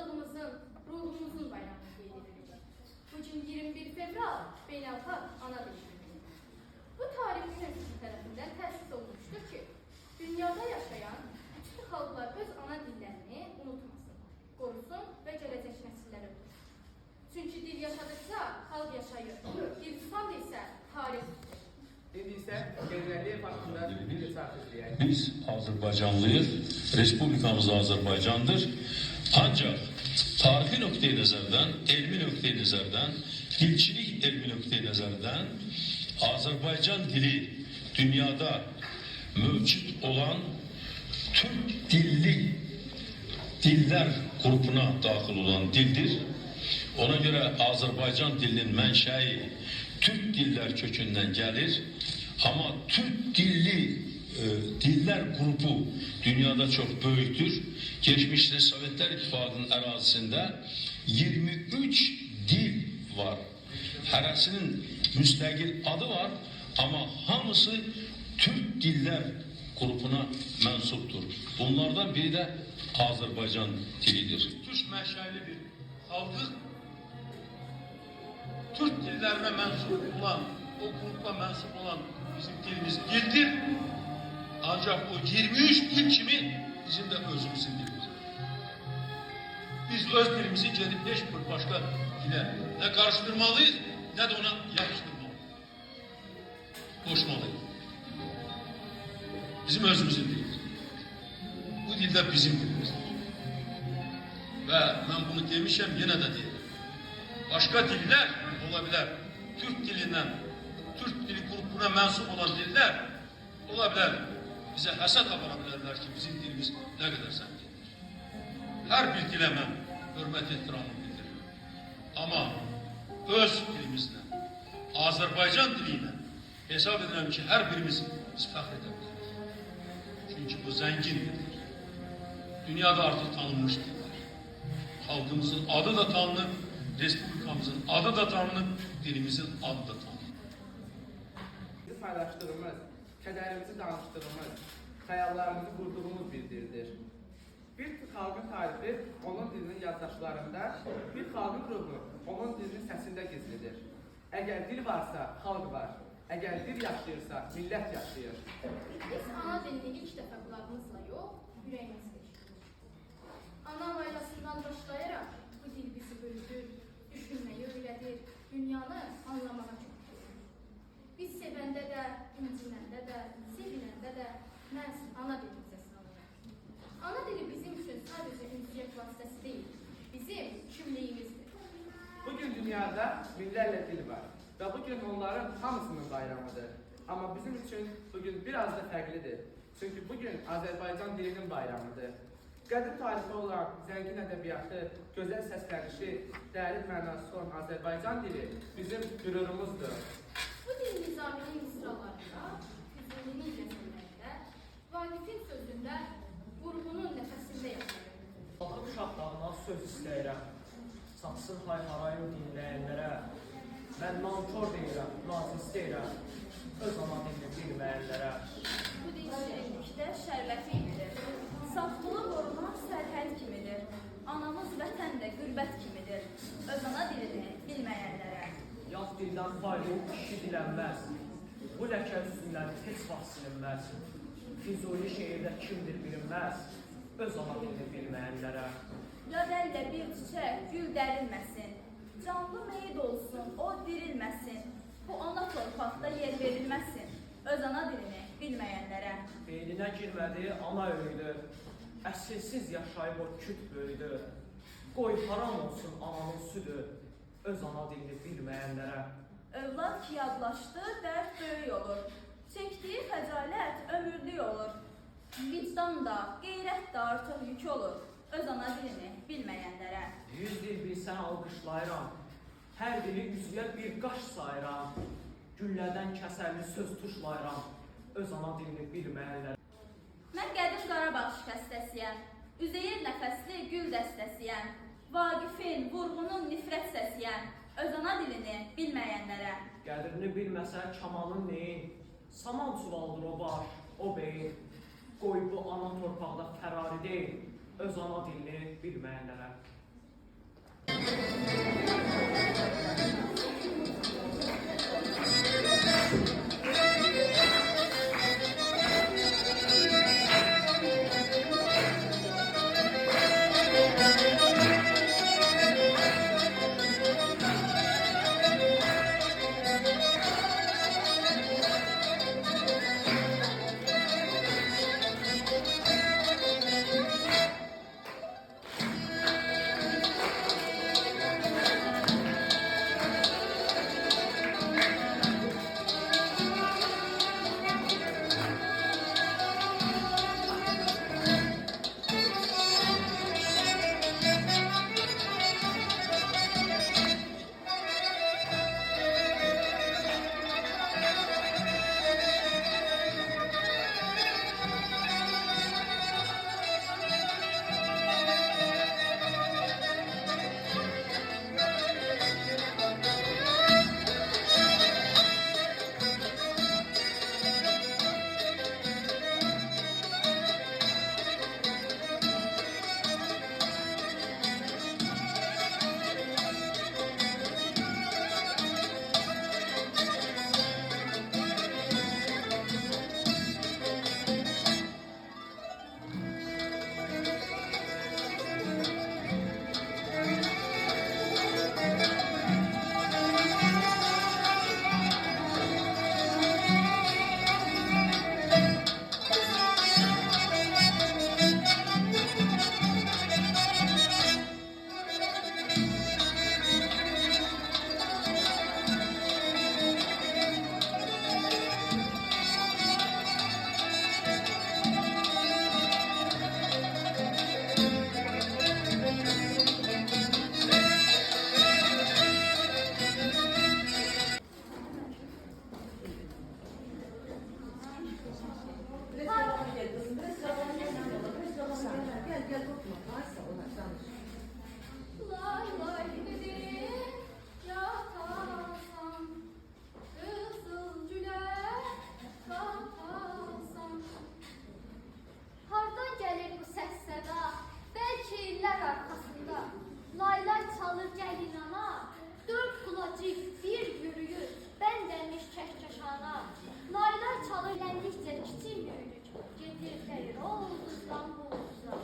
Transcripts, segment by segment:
xalqımızın, ruhumuzun bayramını qeyd edilir. Bugün 21 fevral Beynəlxalq Ana Dili Günüdür. Bu tarix UNESCO tərəfindən təsis olunmuşdur ki, dünyada yaşayan bütün xalqlar öz ana dillərini unutmasın, qorusun və gələcək nəsillərə qorusun. Çünki dil yaşadıkça xalq yaşayır, dil tutan isə tarixdir. İndi isə Genəlliyev haqqında bir saat izləyək. Biz Azərbaycanlıyıq, Respublikamız Azərbaycandır. Ancaq tarixi nöqteyi nəzərdən, elmi nöqteyi nəzərdən, dilçilik elmi nöqteyi nəzərdən Azərbaycan dili dünyada mövcud olan Türk dilli diller qrupuna daxil olan dildir. Ona görə Azərbaycan dilinin mənşəyi Türk diller kökündən gəlir. Amma Türk dilli diller grubu dünyada çok büyüktür. Geçmişte Sovyetler İttifakı'nın ərazisində 23 dil var. Hərəsinin müstəqil adı var. Ama hamısı Türk diller grubuna mensuptur. Bunlardan biri de Azerbaycan dilidir. Türk mənşəli bir halkı Türk dillerine mensup olan, o grupa mensup olan bizim dilimiz dildir. Ancak o 23 dil kimi bizim de özümüzün dilidir. Biz öz dilimizi gelip hiçbir başka dile ne karıştırmalıyız ne de ona yapıştırmalıyız. Koşmalıyız. Bizim özümüzün dilidir. Bu dilde bizim dilimizdir. Ve ben bunu demişim yine de değil. Başka diller olabilir. Türk dilinden, Türk dili grubuna mensup olan diller olabilir. Bize hesap yapabilirler ki bizim dilimiz ne kadar zəngindir. Her bir dile ben hürmet ehtiramımı bildiririm. Ama öz dilimizle, Azerbaycan diliyle hesap edelim ki her birimiz biz fəxr edebiliriz. Çünkü bu zəngindir. Dünyada artık tanınmış diller. Halkımızın adı da tanınır. Respublikamızın adı da tanınır, dilimizin adı da tanınır. Bizi paylaştığımız, kədərimizi danıştığımız, xəyallarımızı qurduğumuz bir dildir. Bir xalqın tarifi onun dilinin yaddaşlarında, bir xalqın ruhu onun dilinin səsində gizlidir. Əgər dil varsa, xalq var. Əgər dil yaşayırsa, millət yaşayır. Biz ana dilini ilk dəfə qulağımızla yox, ürəyimizlə eşidirik. Ana laylasından başlayaraq bu dil bizi bölüdür, düşünməyi öyrədir, dünyanı anlamağa kökləyir. Biz sevəndə də, inciləndə də, seviləndə də məhz ana dilimizə salırıq. Ana dili bizim üçün sadəcə ünsiyyət vasitəsi deyil, bizim kimliyimizdir. Bugün dünyada minlərlə dil var və bugün onların hamısının bayramıdır. Amma bizim üçün bugün biraz da fərqlidir. Çünki bugün Azərbaycan dilinin bayramıdır. Qədim tarifi olan zəngin ədəbiyyatı, gözəl səslənişi, dərin mənası olan Azərbaycan dili bizim qürurumuzdur. Bu dil Nizaminin misralarında, Füzulinin qəzəllərində, Vaqifin sözündə, qurğunun nəfəsində yaşayır. Xalqın uşaqlarına söz istəyirəm, çatsın hay-harayın dinləyənlərə. Mən nankor deyirəm, naz istəyirəm, öz ana dilini bilməyənlərə. Bu dil şirinlikdə şərbəti imidir. Saflığı qorunan sərhəd kimidir. Anamız vətən də qürbət kimidir. Öz ana dilini bilməyənlərə. Yaz dildən faydalı kişi dilənməz. Bu ləkə üstündən heç vaxt silinməz. Füzuli şeirdə kimdir bilinməz. Öz ana dilini bilməyənlərə. Yad əllə bir çiçək gül dərilməsin. Canlı meyid olsun, o dirilməsin. Bu ana torpaqda yer verilməsin. Öz ana dilini bilməyənlərə. Beyninə girmədi ana öyüdü. Əsilsiz yaşayıb o küt böyüdü. Qoy haram olsun ananın südü. Öz ana dilini bilməyənlərə. Övlad ki yadlaşdı, dərd böyük olur. Çəkdiyi xəcalət ömürlük olur. Vicdan da, qeyrət də artıq yük olur. Öz ana dilini bilməyənlərə. 100 dil bilsən alqışlayıram. Hər dili üzvyə bir qaş sayıram. Güllədən kəsərli söz tuşlayıram. Öz ana dilini bilməyənlərə. Mən qədim Qarabağ şikəstəsiyəm. Üzeyir nəfəsli gül dəstəsiyəm. Vaqifin, vurğunun nifrət səsiyəm. Öz ana dilini bilməyənlərə. Qədrini bilməsə kamalın neyin? Saman çuvaldır o baş, o beyin. Qoy bu ana torpaqda fərari deyil. Öz ana dilini bilməyənlərə. Lay lay dedim, yatarsam, kızıl güle qatarsam. Hardan gəlir bu səs səda? Bəlkə illər arxasında laylar çalır gəlin ana. Dörd kulacıq bir yürüyür, bəndəmiş kəhkəşana. Laylar çalır gəldikcə kiçik yürüyür, gedir gəlir o ulduzdan bu ulduza.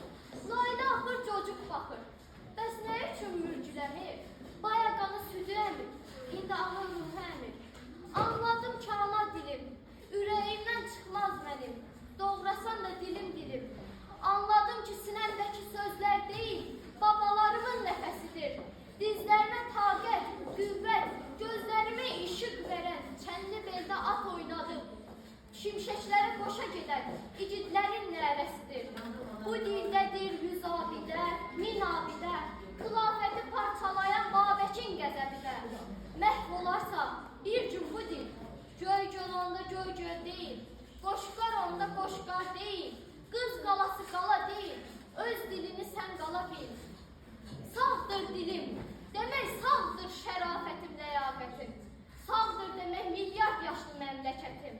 Layla axır çocuk baxır, bəs nə üçün mürgüləmir? Bayaqanı südü əmir, indi ağır ruhu əmir. Anladım ki ana dilim, ürəyimdən çıxmaz mənim. Doğrasan da dilim dilim. Anladım ki sinəmdəki sözlər deyil, babalarımın nəfəsidir. Dizlərimə taqət, qüvvət, gözlərimə işıq verən çənli beldə at oynadım. Şimşəklərə qoşa gedən igidlərin nəvəsidir. Bu dildədir yüz abidə, min abidə, xilafəti parçalayan Babəkin qəzəbidə. Məhv olarsa bir gün bu dil, göy göl onda göy göl deyil, qoşqar onda qoşqar deyil, qız qalası qala deyil, öz dilini sən qala bil. Sağdır dilim, demək sağdır şərafətim, ləyaqətim. Sağdır demək milyard yaşlı məmləkətim.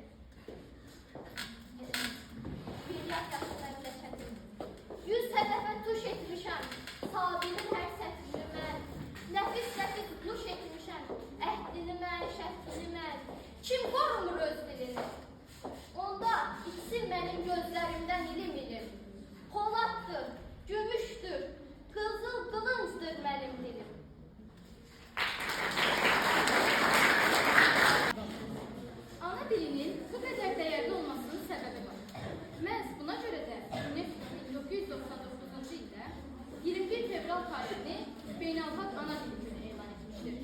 Milyard yaşlı məmləkətim. 100 hədəfə tuş etmişəm, Sabirin hər sətrini mən. Nəfis nuş etmişəm, əhdini mən, şəhdini mən. Kim qorumur öz dilini? Onda içsin mənim gözlərimdən ilim ilim. Poladdır, gümüşdür, qızıl qılıncdır mənim dilim. Ana dilinin bu qədər dəyərli olmasının səbəbi var. Məhz buna görə də UNESCO 1999-cu ildə 21 fevral tarixini Beynəlxalq Ana Dili Günü elan etmişdir.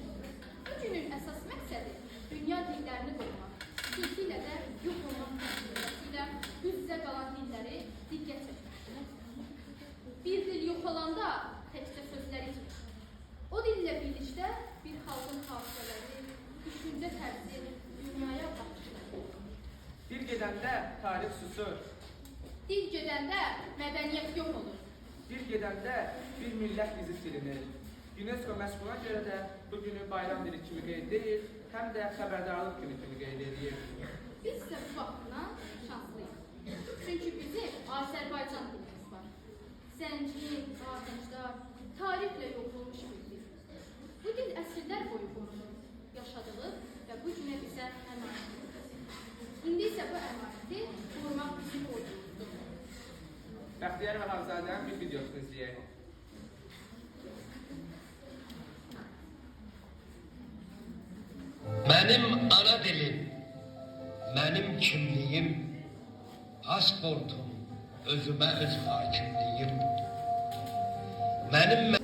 Bu günün əsas məqsədi dünya dillərini qorumaq, xüsusilə də yox olmaq təhlükəsilə üz-üzə qalan dilləri diqqət çəkməkdir. Bir dil yox olanda təkcə sözlər itmir. O dillə birlikdə bir xalqın hafizələri, düşüncə tərzi, dünyaya baxışları. Bir gedəndə tarix susur, Dil gedəndə mədəniyyət yox olur. bir gedəndə bir millət bizi silinir. UNESCO məhz buna görə də bu günü bayram dili kimi qeyd edir, həm də xəbərdarlıq günü kimi qeyd edir. Biz isə bu baxımdan şanslıyıq. Çünki bizim Azərbaycan dilimiz var. Zəngin, ardınçlar, tarixlə yox olmuş bir dil. Bəxtiyar Vahabzadənin bir videosunu izləyək. Mənim ana dilim, mənim kimliyim, pasportum, özümə öz hakimliyim. Mənim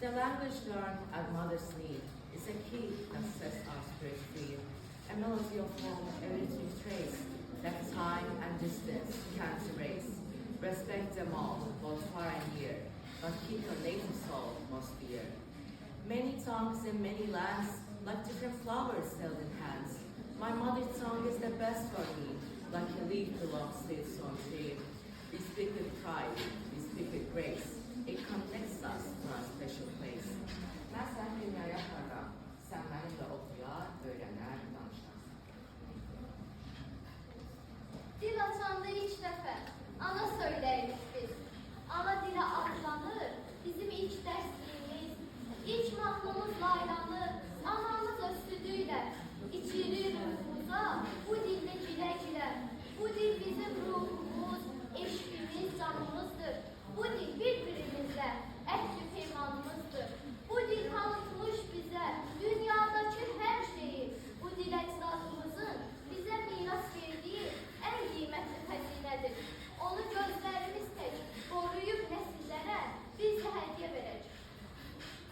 The language learned at mother's knee is a key that sets our spirit free, a melody of home, a rhythmic trace that time and distance can't erase. Respect them all, both far and near, but keep your native soul most dear. Many tongues in many lands, like different flowers held in hands. My mother tongue is the best for me, like a leaf belongs to its own tree. We speak with pride, we speak with grace. It connects us to our special place. Ben sen dünyaya para, sen benimle okuyar, öğrener, danışar. Dil açanda ilk dəfə ana söyləyiriz biz. Ana dilə adlanır bizim ilk dərsliyimiz. İlk mahnımız laylanır, anamız öz südüylə içirir ruhumuza. Bu dildə gülə-gülə, bu dil bizim ruhumuz, eşqimiz, canımızdır. Bu dil bir-birimizlə əhd-i peymanımızdır. Bu dil tanıtmış bizə dünyadakı hər şeyi. Bu dil əcdadımızın bizə miras verdiyi ən qiymətli xəzinədir. Onu gözlərimiz tək qoruyub nəsillərə biz də hədiyyə verəcək.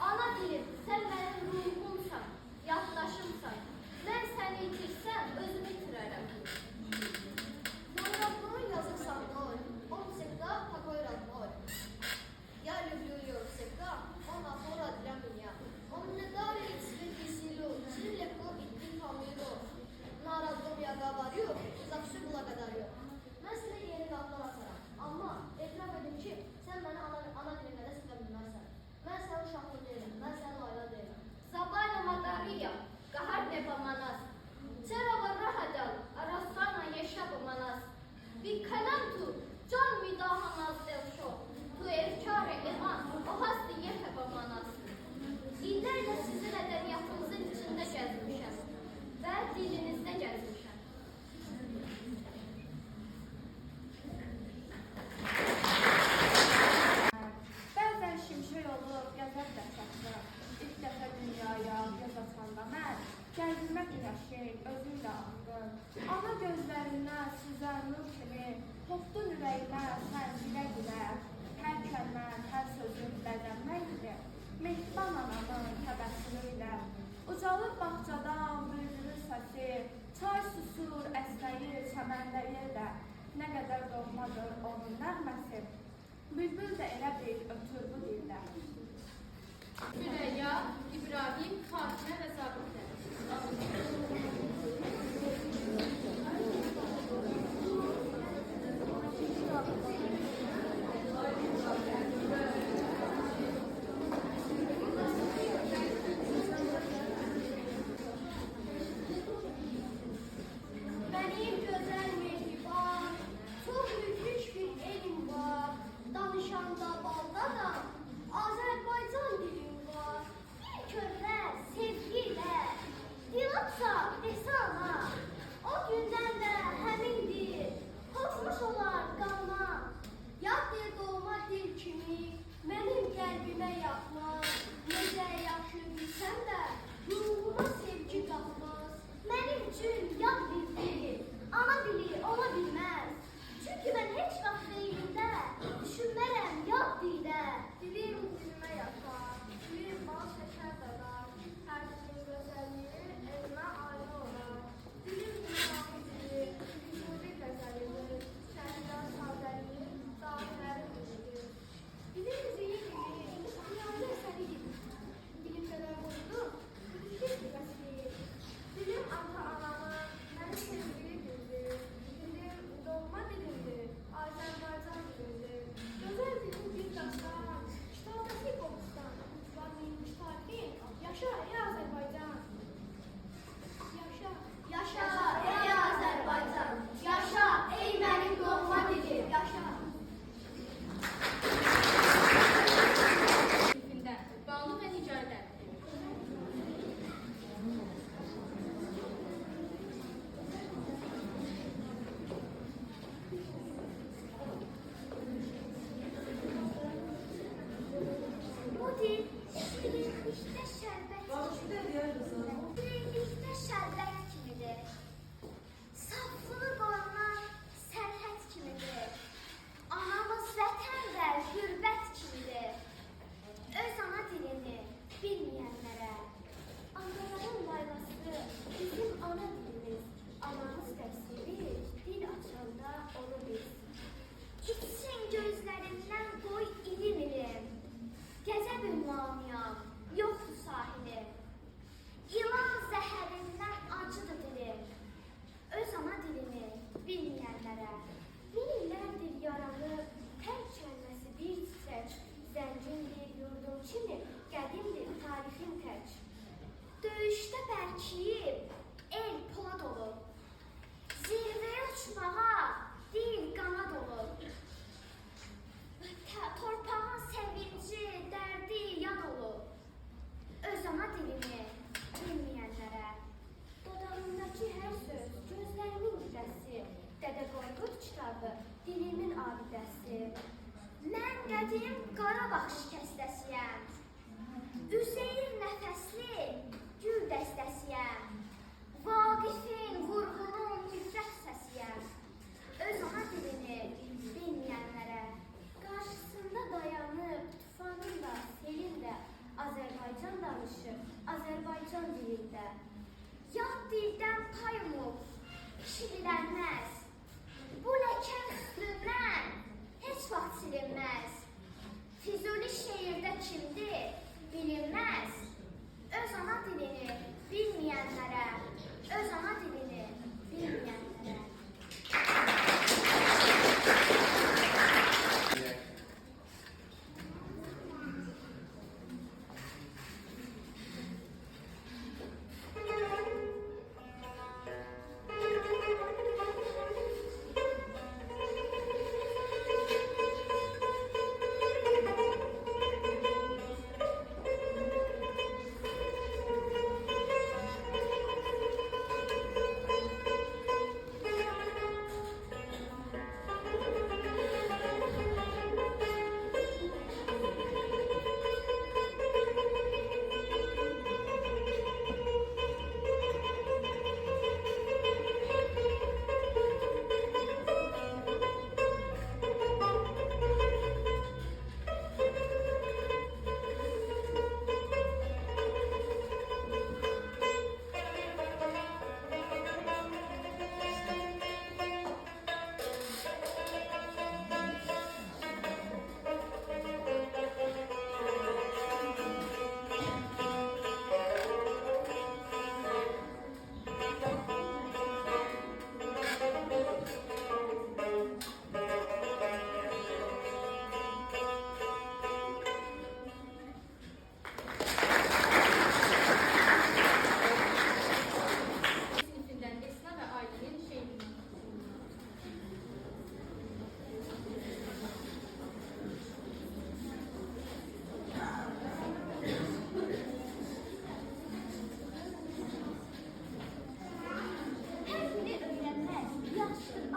Ana dilim, sən mənim ruhumsan, yaddaşımsan. Mən səni itirsəm, özümü itirərəm. Мой родной язык со мной, он всегда такой родной. Я люблю ее всегда, он опора для меня. Он мне дарит свет и силу, очень легко идти по миру. На родном я говорю, за все благодарю. Mən sənə yeni qadlar asaram. Amma etiraf edim ki, sən məni ana dilimə də sıxa bilməzsən. Mən sənin uşaqlıq deyiləm, mən sənin ailə deyiləm. Zabana Madariya, qahar neba manas. Çera varrahadal, arastana yeşab manas. Bikkalam tu, can midaha nazdel şo. Tu evkar-ı iman, o hasti yefeba manas. İllərlə sizin ədəbiyyatınızın içində gəzmişəm və dilinizdə gəzmişəm. Bəzən şimşək olur, qəzəb də çatır. İlk dəfə dünyaya göz açanda mən, qəlbimə güləşir, özümlə andır. Ana gözlərindən süzən nur kimi, toxdun ürəyimə sən gülə-gülə. Hər kəlmən, hər sözün bəzənməkdir. Mehriban anamın təbəssümüylə. Ucalır bağçadan bülbülün səsi, çay susur, əsnəyir, çəmənləyir də. Nə qədər doğmadır onun nəğməsi. Bülbül də elə bir ötür bu dildə. Süreyya, İbrahim, Fatimə və Zabitə. Benim güzel mehriban, çok müthiş bir elim var. Danışanda balda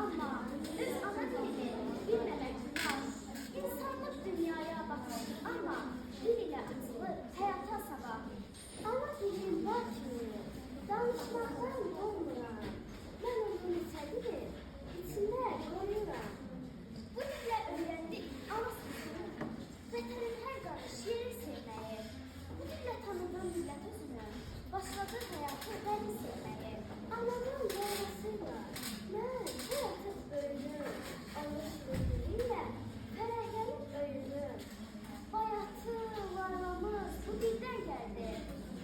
Amma biz ana dilini bilməmək günah. İnsanlıq dünyaya baxır, amma dil ilə açılır həyata sabah. Ana dilim var ki, danışmaqdan olmuram. Mən onun içədir, içində qoyuram. Bu dillə öyrəndik ana səsini, vətənin hər qarış yeri sevməyi. Bu dillə tanıdığım millət özünü, başladı həyatı bəni sevməyi. Anamın doğmasıyla mən həyatı öyrüm, alış diliylə fərəhlənib öyrüm. Bayatı, varlamız bu dildən gəldi,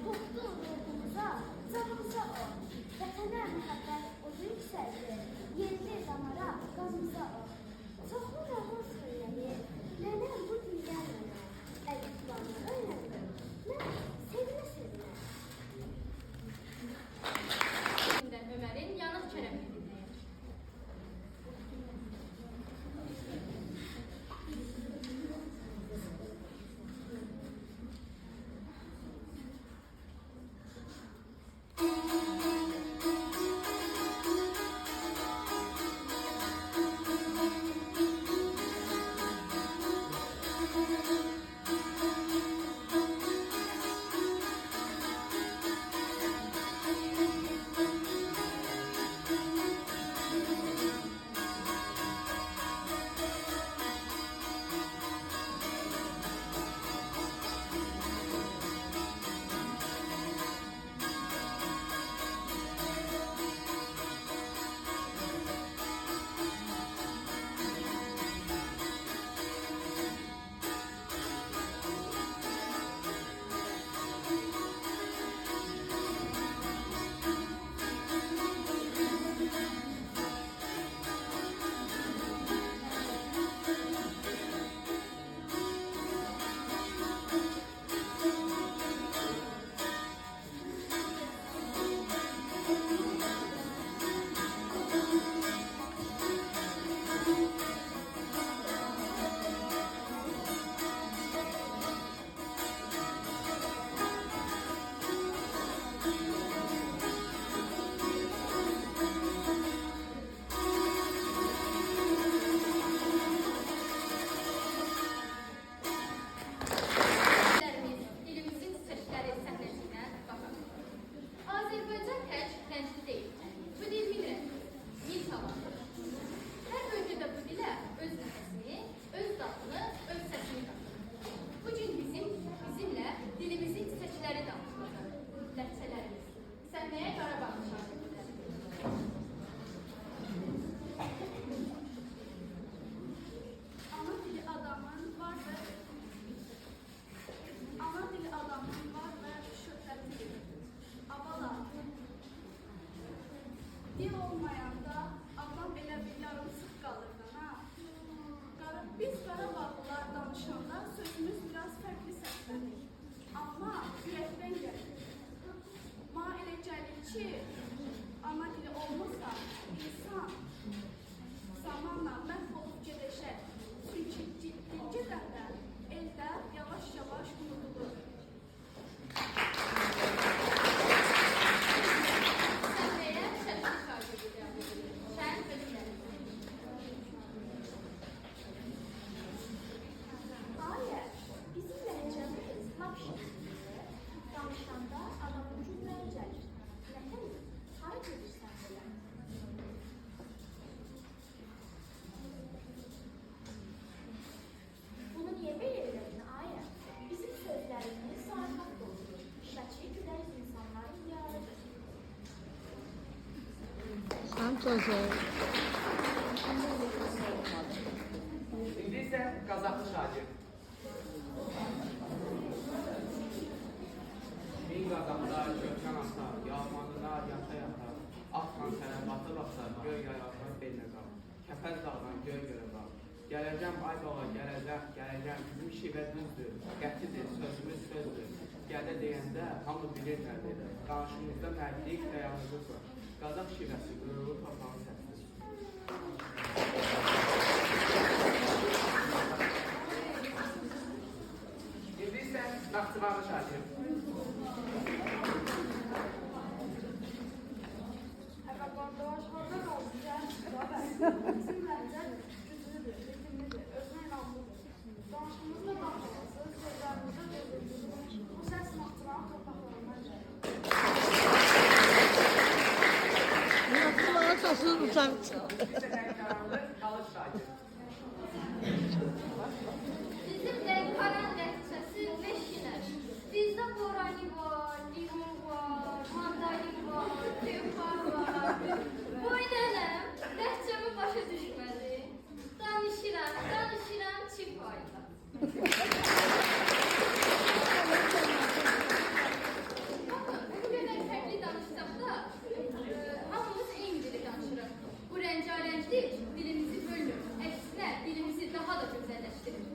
qoxdu ruhumuza, canımıza o. Vətənə məhəbbət odu yüksəldi, yerli damara, qanımıza o. Çoxlu nağıl söyləyir, nənəm bu dildən mənə, əlifbanı öyrəndim, mən sevinə-sevinə. Ömer'in yanık çərəmini dinləyək. Dilimizin sesləri səhnəsinə baxaq. Azərbaycan tək rəngli deyil. Bu dil millədir, mil tavandır. Hər bölgədə bu dilə öz nəfəsini, öz dadını, öz səsini qatır. Bu gün bizimlə dilimizin sesləri danışılır. Ləhcələrimiz. Səhnəyə Qarabağ şarkıları. Ana dili adamın var və ana dili adamın var və şöhrətidir. Abala, dil olmayanda adam elə bir yarımsıq qalır ha. Biz Qarabağlılar danışanda sözümüz biraz fərqli səslənir. Amma ürəkdən gəlir. Mənə elə gəlir ki, ana dili olmasa insan zamanla məhv olub gedəcək. Çünki dil gedəndə eldə yavaş-yavaş unudulur. Səhnəyə Şəmsi şagirdi qəbul edilir. Şən özləri. Hayır, bizim ləhcəmiz lap şəkildir. Danışanda adamın cümləyə gəlir. Nətən, hara gedirsən belə? Bunu niyə belə elədin, ayə? Bizim sözlərimiz sarmaq doğrudur. Şəki güləyiz insanların yarıdır. İndi isə Qazaxlı şagird. Min qazanlar, kökən atar, yağmanlar, yata-yata, atman sənə batı-batı, göy yayarsan belinə qal. Kəpəz dağdan göy görə qal. Gələcəm ay baba, gələcəm, bizim şivə düzdür, qətidir, sözümüz sözdür. Gələ deyəndə hamı bilir nədir, danışımızda mərdlik və yalnızlıq var. Qazaq şivəsi, qürurlu torpağın səsidir. İndi isə Naxçıvanlı şagird. Əgər qardaş, harda qaldı? Gəl, bura bəs. Bizim məncədir, güclüdür, yetimlidir, özünə inanlıdır. Danışımızda danışması, sözlərimizdə dözümlüdür. Bu səs Naxçıvanın torpaqlarından gəlir. Bizə Lənkəranlı Alış şagird. Bizim Lənkəran ləhcəsi meşinər. Bizdə borani var, limon var, mandalin var, tefar var. Boy nənəm, ləhcəmi başa düşmədi. Danışıram çift ayda. Baxın, bu qədər fərqli danışsaq da, hamımız eyni dili danışırıq. Bu rəngarənglik dilimizi bölmür, əksinə dilimizi daha da gözəlləşdirir.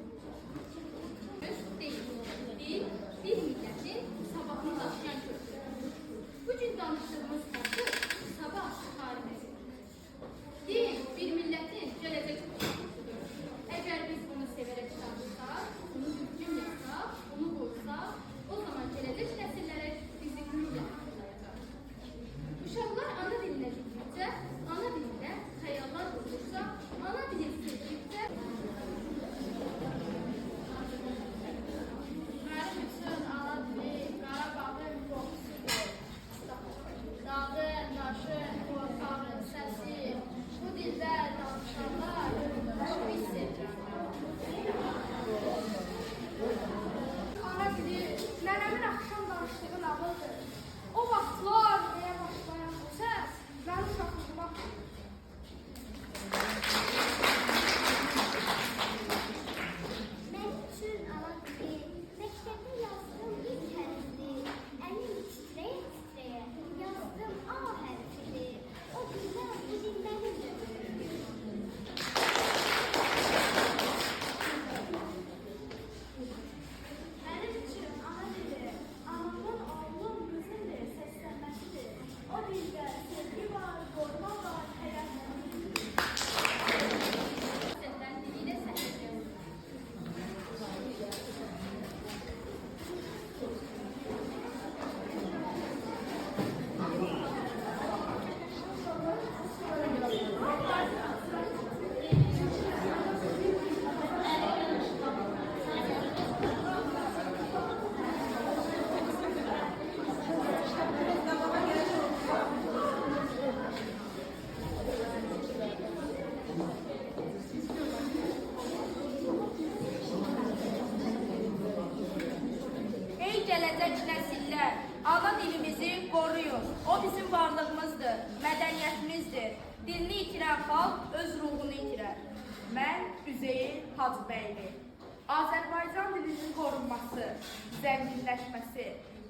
Değil, bir milletin sabahını daşıyan köprü. Bugün danıştığımız mövzu sabah tarihidir. Din bir milletin gələcək köprüsüdür. Əgər biz bunu sevərək danışsaq, bunu düzgün yapsaq, bunu qoysaq, o zaman gələcək nəsillərə bizi güllə hatırlayacaq. Uşaqlar ana dilinə gitdikcə, ana dilində xəyallar qurulursa, ana dili sevdikcə Mənim üçün ana dili Qarabağın qoxusudur. Dağın, daşın, torpağın səsi, bu dildə danışanlar çox hiss edirəm. Ana dili nənəmin axşam danışdığı nağıldır. O vaxtlar deyə başlayan bu səs mənim uşaqlığıma Mənim üçün ana dili, məktəbdə yazdığım ilk hərfdir. Əlim titrəyə-titrəyə yazdığım A hərfidir. O gündən bu dil mənim də böyüdür. Mənim üçün ana dili, anamdan aldığım qızımdır, səslənməsidir. O dildə sevgi var, qorma var, həyat var. səslən diliyle səslənir. Ey gələcək nəsillər, ana dilimizi qoruyun. O bizim varlığımızdır, mədəniyyətimizdir. Dilini itirən xalq öz ruhunu itirər. Mən Üzeyir Hacıbəyli. Azərbaycan dilinin qorunması, zənginləşməsi,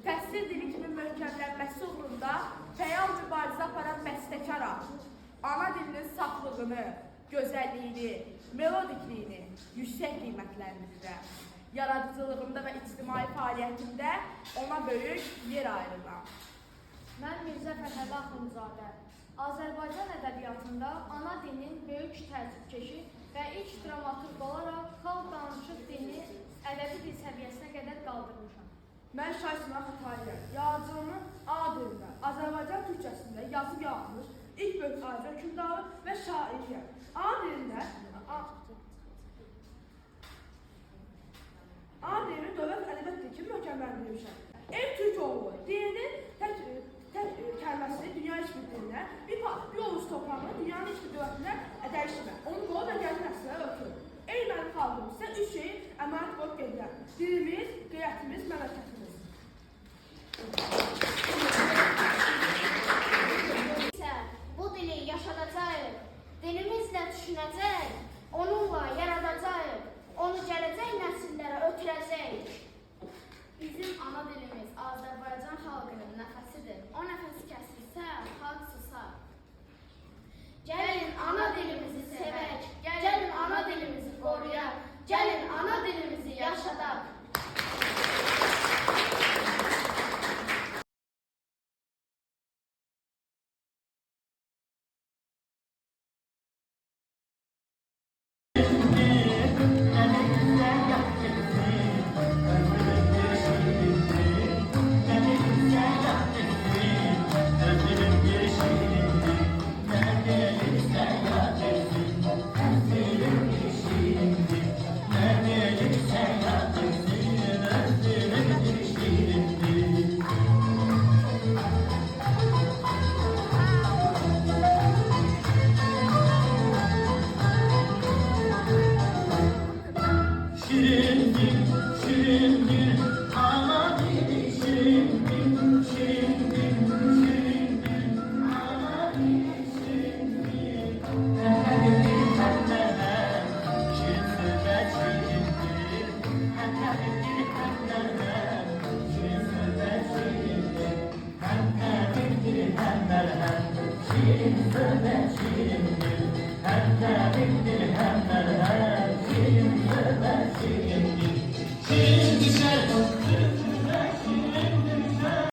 təhsil dili kimi möhkəmlənməsi uğrunda fəal mübarizə aparan bəstəkaram. Ana dilinin saflığını, gözəlliyini, melodikliyini yüksək qiymətləndirirəm. Yaradıcılığımda və ictimai fəaliyyətimdə ona böyük yer ayırıram. Mən Mirzə Fətəli Axundzadə. Azərbaycan ədəbiyyatında ana dilinin böyük təəssübkeşi və ilk dramaturq olaraq xalq danışıq dilini ədəbi dil səviyyəsinə qədər qaldırmışam. Mən Şaysına Xatayiyəm. Yaradıcılığımı A dilində, Azərbaycan türkçəsində yazıb yazmış ilk böyük ayrı hökümdarı və şairiyəm. A dilində A dilini dövlət ədəbiyyat dili kimi möhkəmləndirmişəm. Ev türk oğlu, dilinin tək kəlməsini dünya heç bir dilinə, bir ovuc torpağını dünyanın heç bir dövlətinə dəyişmə. Onu qoy və gəlin nəslə ötür. Ey mənim xalqım, sizə üç şeyi əmanət qoyub gedirəm. Dilimiz, qeyrətimiz, məmləkətimiz. Bu dili yaşadacağıq, dilimizlə düşünəcək, onunla yaradacaq, onu gələcək nəsillərə ötürəcək. Bizim ana dilimiz Azərbaycan xalqının nəfəsidir. O nəfəsi kəsilsə, xalq susar. Gəlin ana dilimizi sevək, gəlin ana dilimizi qoruyaq, gəlin ana dilimizi yaşadaq. Gözlerim yeşil hem merhem, şirin söyle şirin dil. Hem terimdir hem merhem, şirin söyle şirin